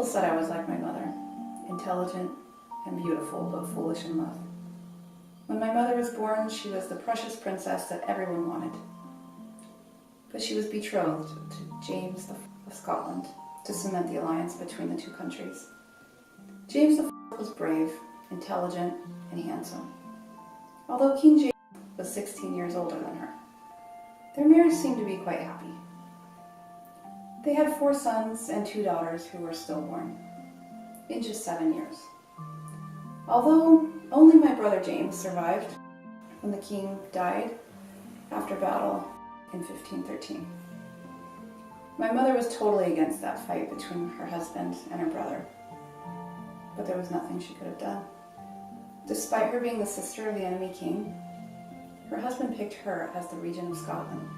People said I was like my mother, intelligent and beautiful, but foolish in love. When my mother was born, she was the precious princess that everyone wanted. But she was betrothed to James of Scotland to cement the alliance between the two countries. James was brave, intelligent, and handsome. Although King James was 16 years older than her, their marriage seemed to be quite happy. They had 4 sons and 2 daughters who were stillborn in just 7 years. Although only my brother James survived when the king died after battle in 1513. My mother was totally against that fight between her husband and her brother, but there was nothing she could have done. Despite her being the sister of the enemy king, her husband picked her as the regent of Scotland.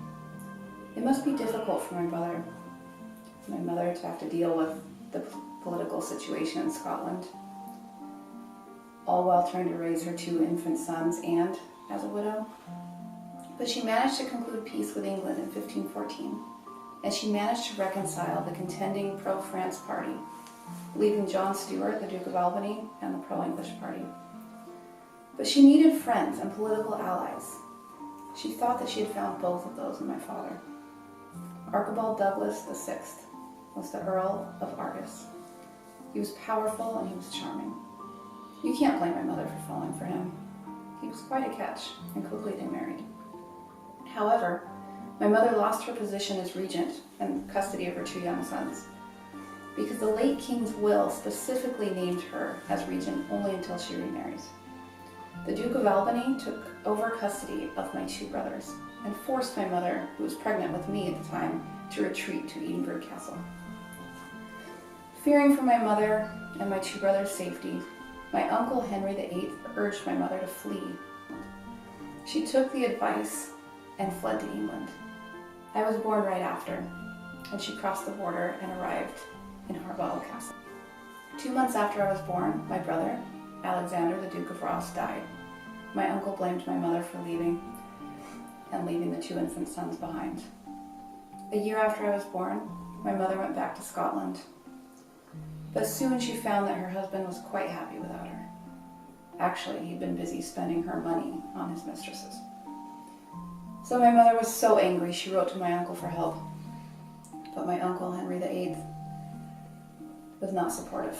It must be difficult for my mother to have to deal with the political situation in Scotland, all while trying to raise her 2 infant sons and as a widow. But she managed to conclude peace with England in 1514, and she managed to reconcile the contending pro-France party, leaving John Stuart, the Duke of Albany, and the pro-English party. But she needed friends and political allies. She thought that she had found both of those in my father. Archibald Douglas VI was the Earl of Argus. He was powerful and he was charming. You can't blame my mother for falling for him. He was quite a catch, and quickly they married. However, my mother lost her position as regent and custody of her 2 young sons, because the late king's will specifically named her as regent only until she remarries. The Duke of Albany took over custody of my 2 brothers and forced my mother, who was pregnant with me at the time, to retreat to Edinburgh Castle. Fearing for my mother and my 2 brothers' safety, my uncle Henry VIII urged my mother to flee. She took the advice and fled to England. I was born right after, and she crossed the border and arrived in Harbottle Castle. 2 months after I was born, my brother, Alexander, the Duke of Ross, died. My uncle blamed my mother for leaving the 2 infant sons behind. A year after I was born, my mother went back to Scotland. But soon she found that her husband was quite happy without her. Actually, he'd been busy spending her money on his mistresses. So my mother was so angry, she wrote to my uncle for help. But my uncle, Henry VIII, was not supportive.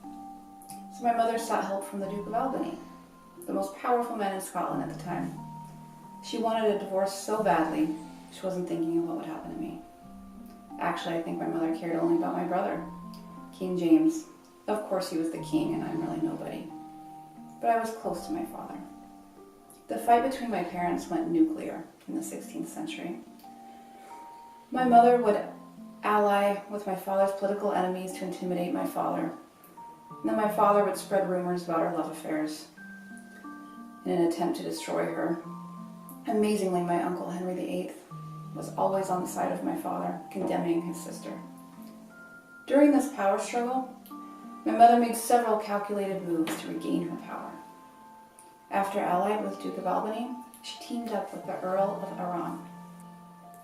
So my mother sought help from the Duke of Albany, the most powerful man in Scotland at the time. She wanted a divorce so badly, she wasn't thinking of what would happen to me. Actually, I think my mother cared only about my brother, King James. Of course he was the king and I'm really nobody. But I was close to my father. The fight between my parents went nuclear in the 16th century. My mother would ally with my father's political enemies to intimidate my father. And then my father would spread rumors about our love affairs in an attempt to destroy her. Amazingly, my uncle Henry VIII was always on the side of my father, condemning his sister. During this power struggle, my mother made several calculated moves to regain her power. After allied with Duke of Albany, she teamed up with the Earl of Arran.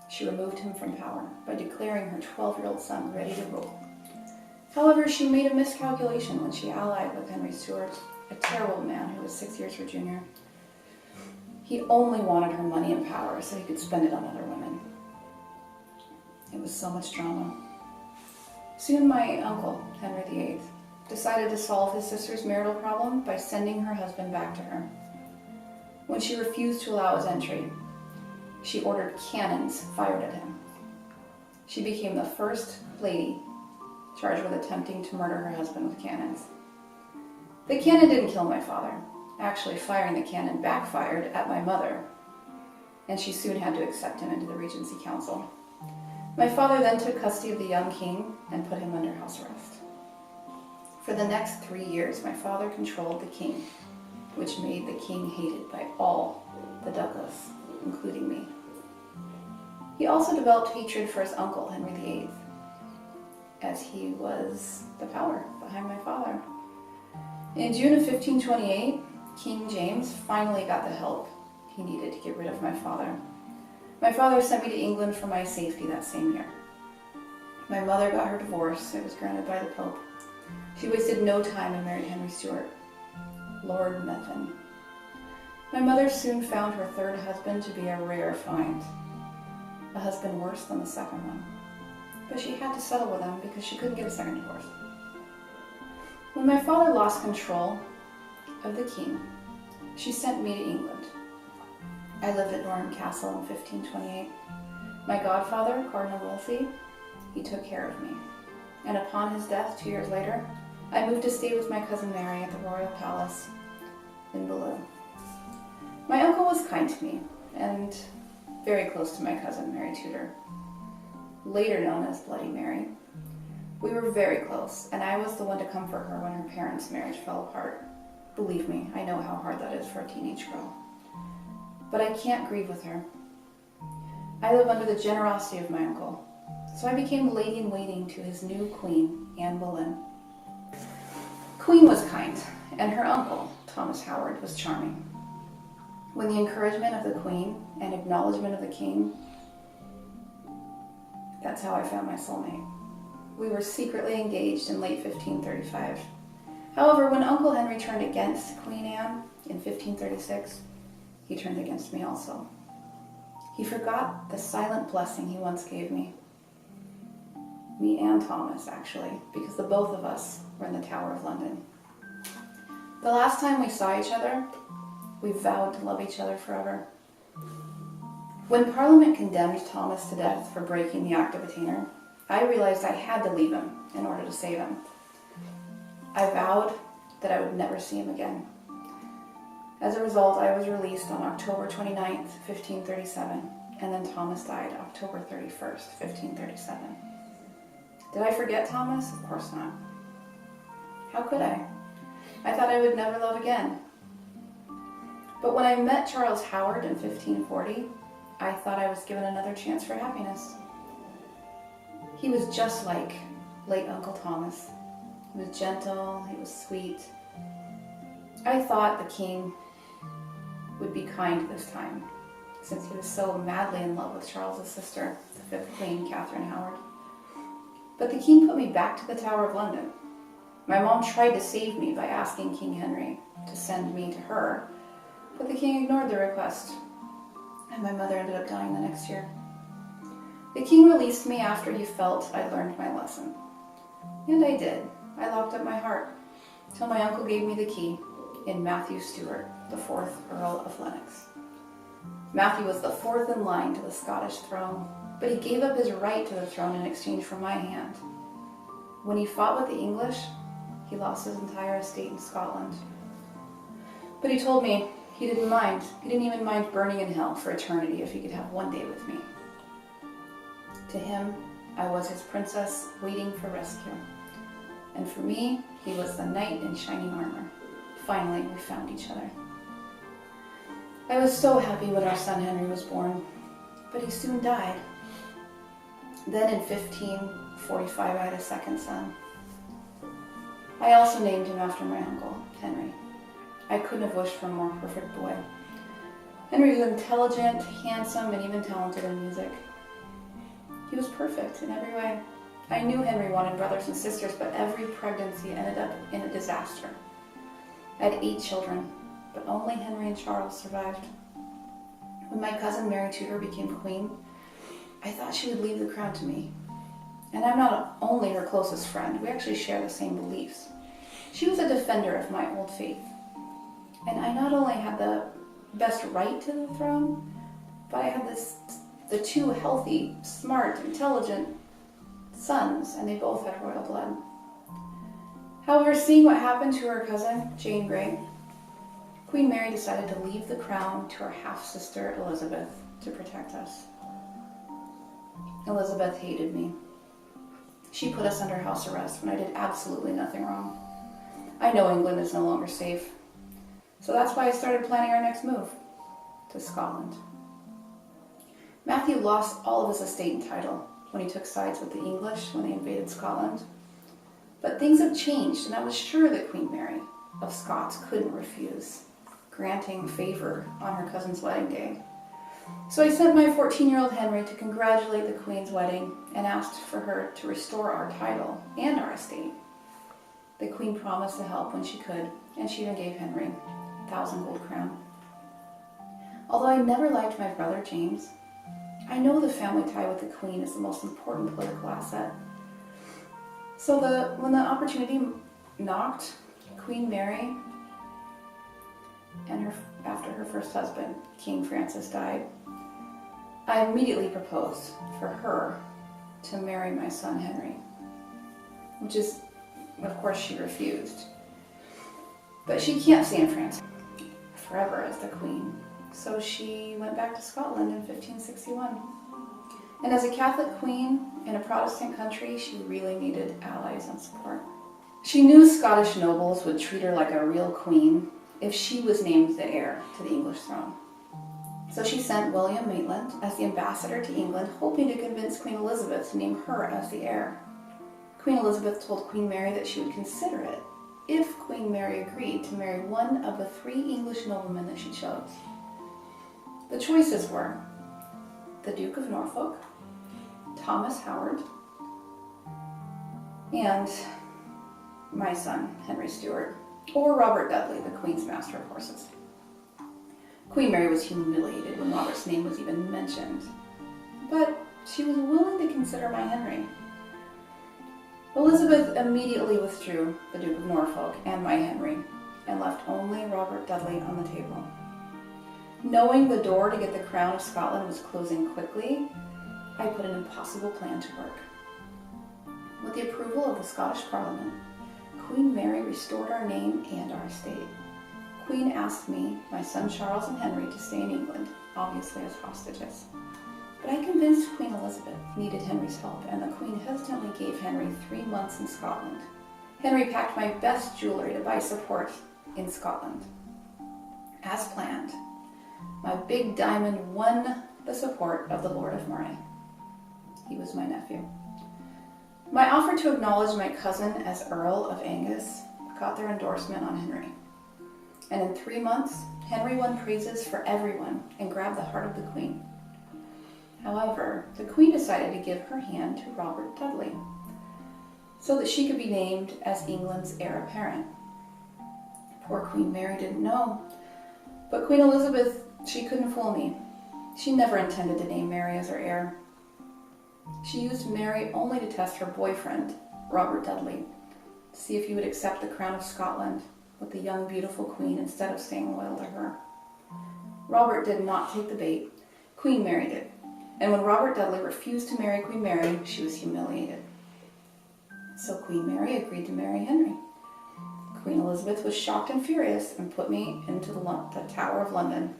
She removed him from power by declaring her 12-year-old son ready to rule. However, she made a miscalculation when she allied with Henry Stuart, a terrible man who was 6 years her junior. He only wanted her money and power so he could spend it on other women. It was so much drama. Soon my uncle, Henry VIII, decided to solve his sister's marital problem by sending her husband back to her. When she refused to allow his entry, she ordered cannons fired at him. She became the first lady charged with attempting to murder her husband with cannons. The cannon didn't kill my father. Actually, firing the cannon backfired at my mother, and she soon had to accept him into the Regency Council. My father then took custody of the young king and put him under house arrest. For the next 3 years, my father controlled the king, which made the king hated by all the Douglas, including me. He also developed hatred for his uncle, Henry VIII, as he was the power behind my father. In June of 1528, King James finally got the help he needed to get rid of my father. My father sent me to England for my safety that same year. My mother got her divorce. It was granted by the Pope. She wasted no time and married Henry Stuart, Lord Methven. My mother soon found her third husband to be a rare find, a husband worse than the second one. But she had to settle with him because she couldn't get a second divorce. When my father lost control of the king, she sent me to England. I lived at Norham Castle in 1528. My godfather, Cardinal Wolsey, he took care of me. And upon his death 2 years later, I moved to stay with my cousin Mary at the Royal Palace in Boulogne. My uncle was kind to me and very close to my cousin Mary Tudor, later known as Bloody Mary. We were very close, and I was the one to comfort her when her parents' marriage fell apart. Believe me, I know how hard that is for a teenage girl. But I can't grieve with her. I live under the generosity of my uncle, so I became lady-in-waiting to his new queen, Anne Boleyn. Queen was kind, and her uncle, Thomas Howard, was charming. When the encouragement of the queen and acknowledgement of the king, that's how I found my soulmate. We were secretly engaged in late 1535. However, when Uncle Henry turned against Queen Anne in 1536, he turned against me also. He forgot the silent blessing he once gave me. Me and Thomas, actually, because the both of us were in the Tower of London. The last time we saw each other, we vowed to love each other forever. When Parliament condemned Thomas to death for breaking the Act of Attainder, I realized I had to leave him in order to save him. I vowed that I would never see him again. As a result, I was released on October 29th, 1537, and then Thomas died October 31st, 1537. Did I forget Thomas? Of course not. How could I? I thought I would never love again. But when I met Charles Howard in 1540, I thought I was given another chance for happiness. He was just like late Uncle Thomas. He was gentle, he was sweet. I thought the king would be kind this time, since he was so madly in love with Charles's sister, the fifth Queen, Catherine Howard. But the king put me back to the Tower of London. My mom tried to save me by asking King Henry to send me to her, but the king ignored the request, and my mother ended up dying the next year. The king released me after he felt I'd learned my lesson. And I did. I locked up my heart, till my uncle gave me the key in Matthew Stuart, the 4th Earl of Lennox. Matthew was the 4th in line to the Scottish throne, but he gave up his right to the throne in exchange for my hand. When he fought with the English, he lost his entire estate in Scotland. But he told me he didn't mind. He didn't even mind burning in hell for eternity if he could have one day with me. To him, I was his princess waiting for rescue. And for me, he was the knight in shining armor. Finally, we found each other. I was so happy when our son Henry was born, but he soon died. Then in 1545, I had a second son. I also named him after my uncle, Henry. I couldn't have wished for a more perfect boy. Henry was intelligent, handsome, and even talented in music. He was perfect in every way. I knew Henry wanted brothers and sisters, but every pregnancy ended up in a disaster. I had 8 children, but only Henry and Charles survived. When my cousin Mary Tudor became queen, I thought she would leave the crown to me. And I'm not only her closest friend, we actually share the same beliefs. She was a defender of my old faith. And I not only had the best right to the throne, but I had the 2 healthy, smart, intelligent sons, and they both had royal blood. However, seeing what happened to her cousin, Jane Grey, Queen Mary decided to leave the crown to her half-sister Elizabeth to protect us. Elizabeth hated me. She put us under house arrest when I did absolutely nothing wrong. I know England is no longer safe, so that's why I started planning our next move to Scotland. Matthew lost all of his estate and title when he took sides with the English when they invaded Scotland. But things have changed, and I was sure that Queen Mary of Scots couldn't refuse granting favor on her cousin's wedding day. So I sent my 14-year-old Henry to congratulate the Queen's wedding and asked for her to restore our title and our estate. The Queen promised to help when she could, and she even gave Henry a 1,000 gold crown. Although I never liked my brother James, I know the family tie with the Queen is the most important political asset. So when the opportunity knocked, Queen Mary, and after her first husband, King Francis, died, I immediately proposed for her to marry my son Henry, which is, of course, she refused. But she can't stay in France forever as the Queen, so she went back to Scotland in 1561. And as a Catholic queen in a Protestant country, she really needed allies and support. She knew Scottish nobles would treat her like a real queen if she was named the heir to the English throne. So she sent William Maitland as the ambassador to England, hoping to convince Queen Elizabeth to name her as the heir. Queen Elizabeth told Queen Mary that she would consider it if Queen Mary agreed to marry one of the 3 English noblemen that she chose. The choices were the Duke of Norfolk, Thomas Howard, and my son, Henry Stuart, or Robert Dudley, the Queen's master of horses. Queen Mary was humiliated when Robert's name was even mentioned, but she was willing to consider my Henry. Elizabeth immediately withdrew the Duke of Norfolk and my Henry, and left only Robert Dudley on the table. Knowing the door to get the crown of Scotland was closing quickly, I put an impossible plan to work. With the approval of the Scottish Parliament, Queen Mary restored our name and our estate. Queen asked me, my son Charles, and Henry to stay in England, obviously as hostages. But I convinced Queen Elizabeth needed Henry's help, and the Queen hesitantly gave Henry 3 months in Scotland. Henry packed my best jewelry to buy support in Scotland. As planned, my big diamond won the support of the Lord of Moray. He was my nephew. My offer to acknowledge my cousin as Earl of Angus got their endorsement on Henry. And in 3 months, Henry won praises for everyone and grabbed the heart of the Queen. However, the Queen decided to give her hand to Robert Dudley so that she could be named as England's heir apparent. Poor Queen Mary didn't know, but Queen Elizabeth, she couldn't fool me. She never intended to name Mary as her heir. She used Mary only to test her boyfriend, Robert Dudley, to see if he would accept the crown of Scotland with the young, beautiful Queen instead of staying loyal to her. Robert did not take the bait. Queen Mary did. And when Robert Dudley refused to marry Queen Mary, she was humiliated. So Queen Mary agreed to marry Henry. Queen Elizabeth was shocked and furious and put me into the Tower of London.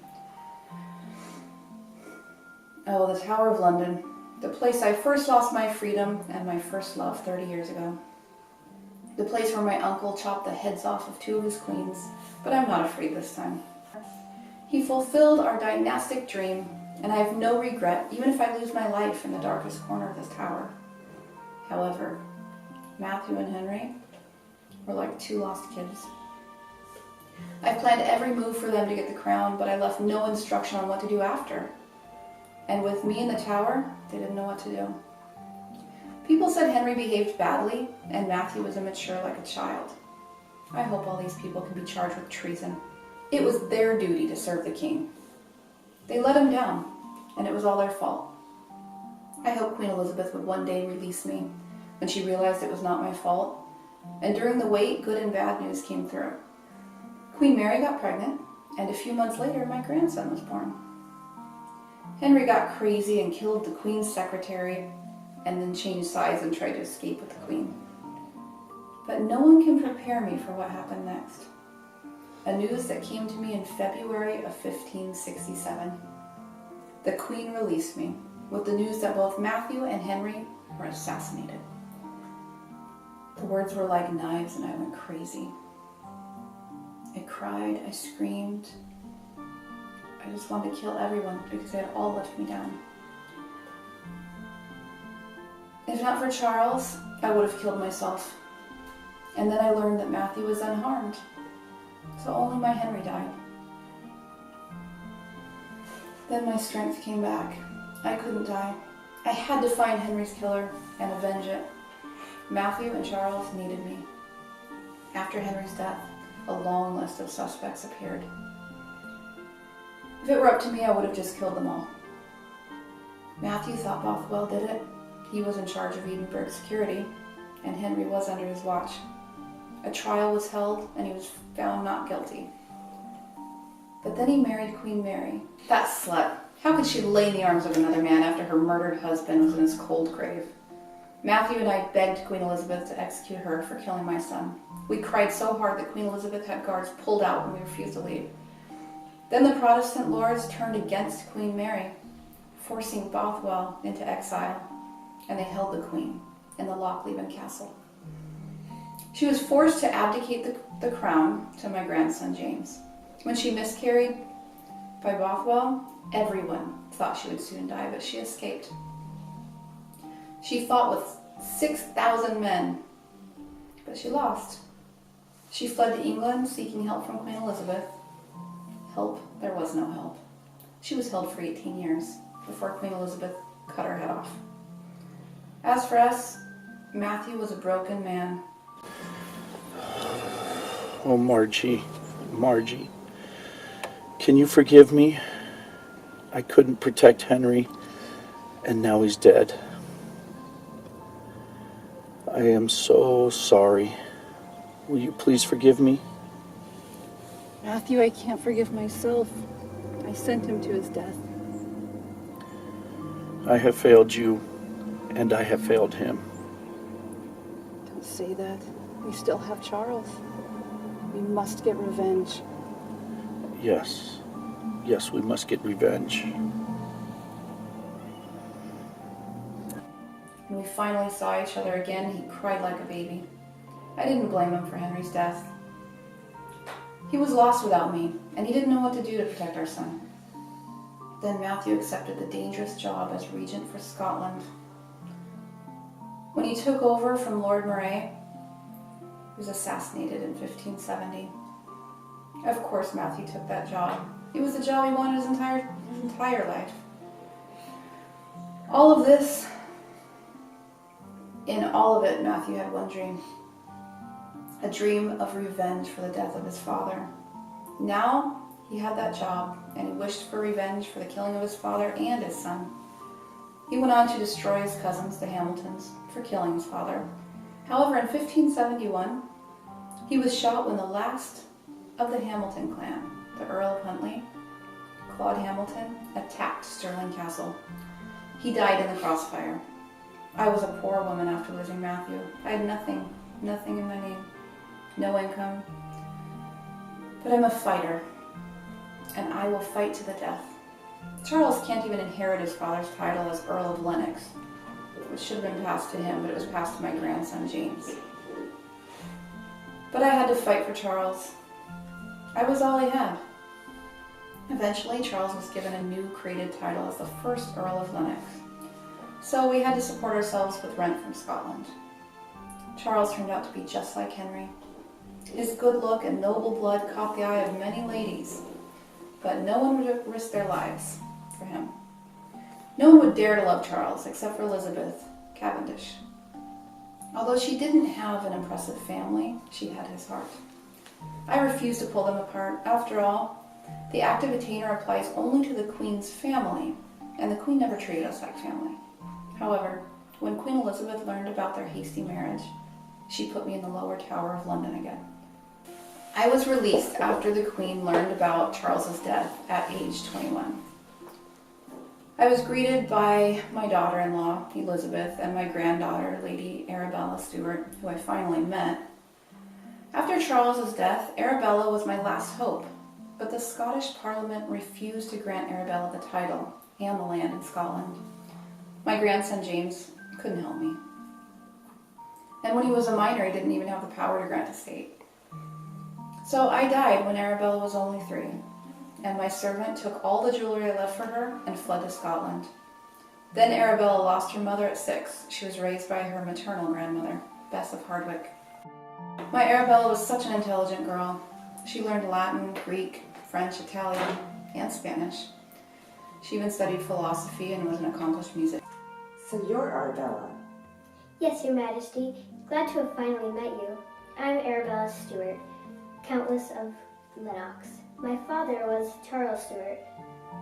Oh, the Tower of London, the place I first lost my freedom and my first love 30 years ago. The place where my uncle chopped the heads off of 2 of his queens, but I'm not afraid this time. He fulfilled our dynastic dream, and I have no regret, even if I lose my life in the darkest corner of this tower. However, Matthew and Henry were like 2 lost kids. I planned every move for them to get the crown, but I left no instruction on what to do after. And with me in the tower, they didn't know what to do. People said Henry behaved badly, and Matthew was immature like a child. I hope all these people can be charged with treason. It was their duty to serve the king. They let him down, and it was all their fault. I hope Queen Elizabeth would one day release me when she realized it was not my fault. And during the wait, good and bad news came through. Queen Mary got pregnant, and a few months later, my grandson was born. Henry got crazy and killed the Queen's secretary, and then changed sides and tried to escape with the Queen. But no one can prepare me for what happened next. A news that came to me in February of 1567. The Queen released me with the news that both Matthew and Henry were assassinated. The words were like knives and I went crazy. I cried, I screamed. I just wanted to kill everyone because they had all left me down. If not for Charles, I would have killed myself. And then I learned that Matthew was unharmed, so only my Henry died. Then my strength came back. I couldn't die. I had to find Henry's killer and avenge it. Matthew and Charles needed me. After Henry's death, a long list of suspects appeared. If it were up to me, I would have just killed them all. Matthew thought Bothwell did it. He was in charge of Edinburgh's security, and Henry was under his watch. A trial was held, and he was found not guilty. But then he married Queen Mary. That slut. How could she lay in the arms of another man after her murdered husband was in his cold grave? Matthew and I begged Queen Elizabeth to execute her for killing my son. We cried so hard that Queen Elizabeth had guards pulled out when we refused to leave. Then the Protestant lords turned against Queen Mary, forcing Bothwell into exile, and they held the Queen in the Lochleven Castle. She was forced to abdicate the crown to my grandson James. When she miscarried by Bothwell, everyone thought she would soon die, but she escaped. She fought with 6,000 men, but she lost. She fled to England seeking help from Queen Elizabeth. Help? There was no help. She was held for 18 years before Queen Elizabeth cut her head off. As for us, Matthew was a broken man. Oh, Margie, can you forgive me? I couldn't protect Henry, and now he's dead. I am so sorry. Will you please forgive me? Matthew, I can't forgive myself. I sent him to his death. I have failed you, and I have failed him. Don't say that. We still have Charles. We must get revenge. Yes, we must get revenge. When we finally saw each other again, he cried like a baby. I didn't blame him for Henry's death. He was lost without me, and he didn't know what to do to protect our son. Then Matthew accepted the dangerous job as regent for Scotland. When he took over from Lord Moray, he was assassinated in 1570. Of course Matthew took that job. It was the job he wanted his entire life. In all of it, Matthew had one dream. A dream of revenge for the death of his father. Now, he had that job, and he wished for revenge for the killing of his father and his son. He went on to destroy his cousins, the Hamiltons, for killing his father. However, in 1571, he was shot when the last of the Hamilton clan, the Earl of Huntly, Claude Hamilton, attacked Stirling Castle. He died in the crossfire. I was a poor woman after losing Matthew. I had nothing in my name, no income. But I'm a fighter, and I will fight to the death. Charles can't even inherit his father's title as Earl of Lennox, which should have been passed to him, but it was passed to my grandson James. But I had to fight for Charles. I was all he had. Eventually, Charles was given a new created title as the first Earl of Lennox. So we had to support ourselves with rent from Scotland. Charles turned out to be just like Henry. His good look and noble blood caught the eye of many ladies, but no one would risk their lives for him. No one would dare to love Charles except for Elizabeth Cavendish. Although she didn't have an impressive family, she had his heart. I refused to pull them apart. After all, the Act of Attainder applies only to the Queen's family, and the Queen never treated us like family. However, when Queen Elizabeth learned about their hasty marriage, she put me in the lower tower of London again. I was released after the Queen learned about Charles's death at age 21. I was greeted by my daughter-in-law, Elizabeth, and my granddaughter, Lady Arabella Stuart, who I finally met. After Charles's death, Arabella was my last hope, but the Scottish Parliament refused to grant Arabella the title and the land in Scotland. My grandson James couldn't help me. And when he was a minor, he didn't even have the power to grant estate. So I died when Arabella was only 3, and my servant took all the jewelry I left for her and fled to Scotland. Then Arabella lost her mother at 6. She was raised by her maternal grandmother, Bess of Hardwick. My Arabella was such an intelligent girl. She learned Latin, Greek, French, Italian, and Spanish. She even studied philosophy and was an accomplished musician. So you're Arabella. Yes, Your Majesty. Glad to have finally met you. I'm Arabella Stuart, Countess of Lennox. My father was Charles Stuart,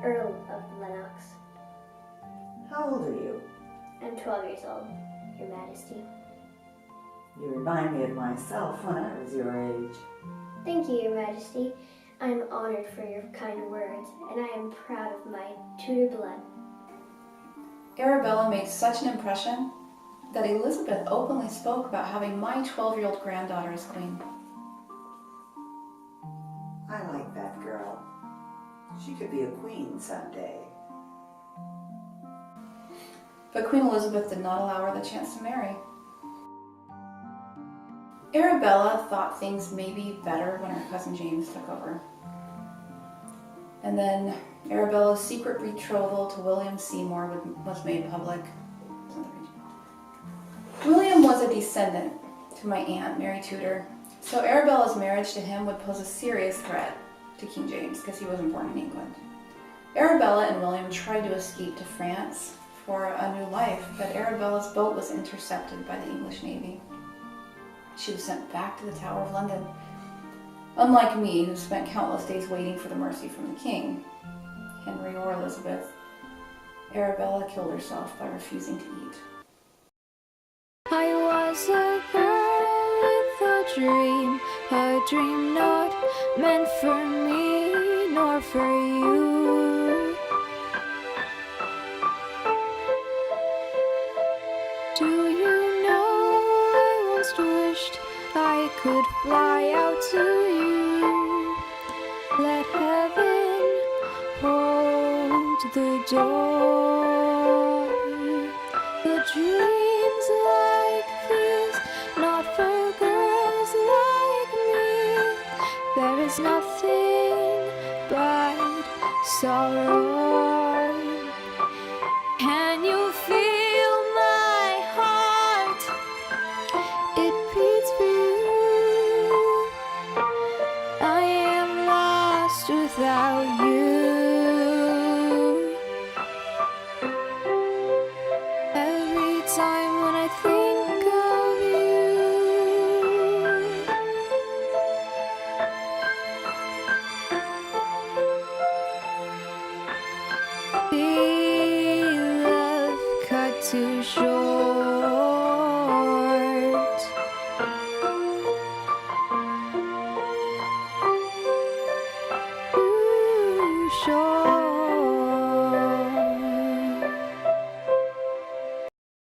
Earl of Lennox. How old are you? I'm 12 years old, Your Majesty. You remind me of myself when I was your age. Thank you, Your Majesty. I'm honored for your kind words, and I am proud of my Tudor blood. Arabella made such an impression that Elizabeth openly spoke about having my 12-year-old granddaughter as queen. I like that girl. She could be a queen someday. But Queen Elizabeth did not allow her the chance to marry. Arabella thought things may be better when her cousin James took over. And then Arabella's secret betrothal to William Seymour was made public. William was a descendant to my aunt, Mary Tudor, so Arabella's marriage to him would pose a serious threat to King James because he wasn't born in England. Arabella and William tried to escape to France for a new life, but Arabella's boat was intercepted by the English Navy. She was sent back to the Tower of London. Unlike me, who spent countless days waiting for the mercy from the king, Henry or Elizabeth, Arabella killed herself by refusing to eat. I was a girl with a dream not meant for me nor for you. Do you know I once wished I could fly out to you? Let heaven hold the door. The dreams like these, not for girls like me. There is nothing but sorrow. Can you feel my heart? It beats for you. I am lost without you. Every time when I think of you, the love cut too short.